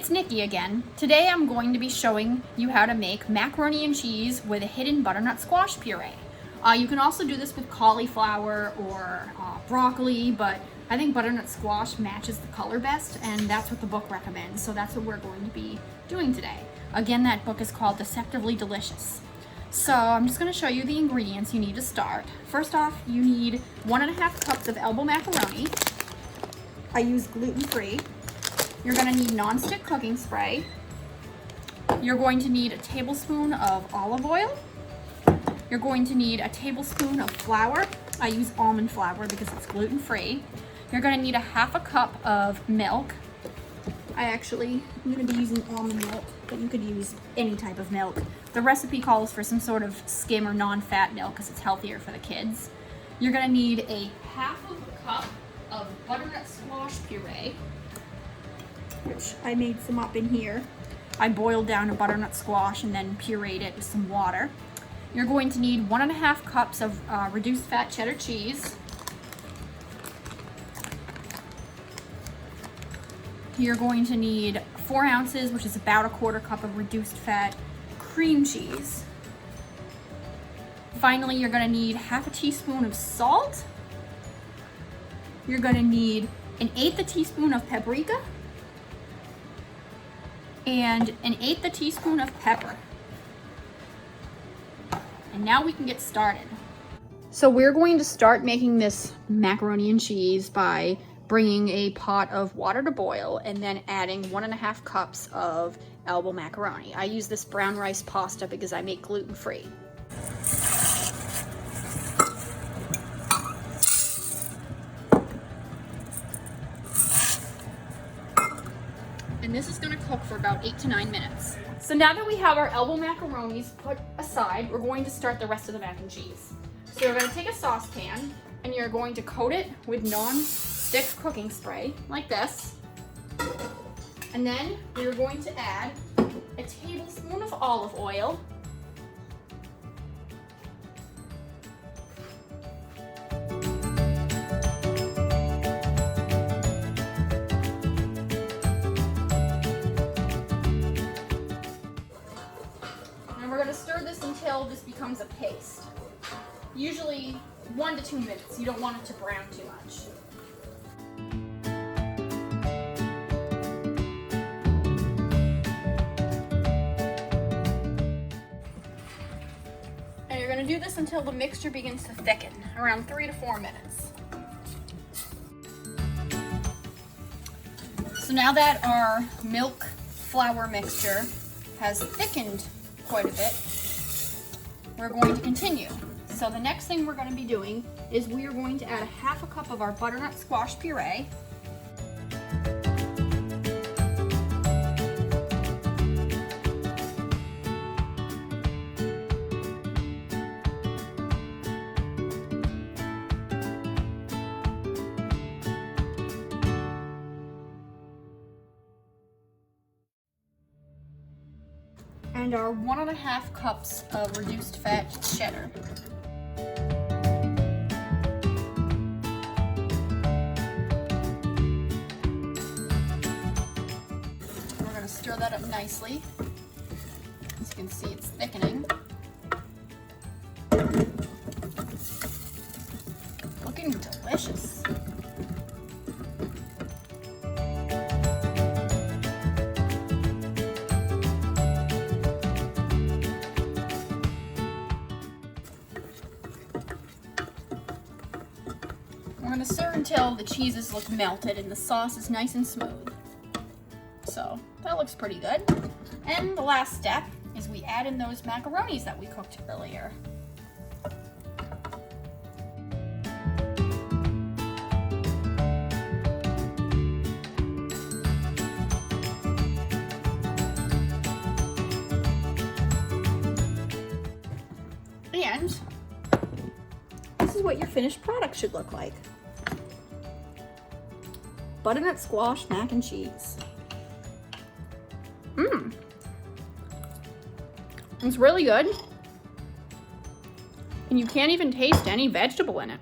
it's Nikki again. Today I'm going to be showing you how to make macaroni and cheese with a hidden butternut squash puree. You can also do this with cauliflower or broccoli, but I think butternut squash matches the color best, and that's what the book recommends, so that's what we're going to be doing today. Again, that book is called Deceptively Delicious. So I'm just going to show you the ingredients you need to start. First off, you need 1.5 cups of elbow macaroni. I use gluten-free. You're going to need non-stick cooking spray. You're going to need a tablespoon of olive oil. You're going to need a tablespoon of flour. I use almond flour because it's gluten-free. You're going to need a 1/2 cup of milk. I'm going to be using almond milk, but you could use any type of milk. The recipe calls for some sort of skim or non-fat milk because it's healthier for the kids. You're going to need a 1/2 cup of butternut squash puree, which I made some up in here. I boiled down a butternut squash and then pureed it with some water. You're going to need 1.5 cups of reduced fat cheddar cheese. You're going to need 4 ounces, which is about a 1/4 cup of reduced fat cream cheese. Finally, you're going to need 1/2 teaspoon of salt. You're going to need 1/8 teaspoon of paprika and 1/8 teaspoon of pepper. And now we can get started. So we're going to start making this macaroni and cheese by bringing a pot of water to boil and then adding 1.5 cups of elbow macaroni. I use this brown rice pasta because I make gluten-free. And this is going to cook for about 8 to 9 minutes. So now that we have our elbow macaronis put aside, we're going to start the rest of the mac and cheese. So you're going to take a saucepan and you're going to coat it with non-stick cooking spray like this. And then you're going to add a tablespoon of olive oil, we're going to stir this until this becomes a paste. Usually 1 to 2 minutes. You don't want it to brown too much. And you're going to do this until the mixture begins to thicken, around 3 to 4 minutes. So now that our milk flour mixture has thickened quite a bit, we're going to continue. So the next thing we're going to be doing is we are going to add 1/2 cup of our butternut squash puree. And our 1.5 cups of reduced fat cheddar. We're going to stir that up nicely. As you can see, it's thickening. Looking delicious. We're going to stir until the cheeses look melted and the sauce is nice and smooth. So that looks pretty good. And the last step is we add in those macaronis that we cooked earlier. And this is what your finished product should look like. Butternut squash mac and cheese. It's really good. And you can't even taste any vegetable in it.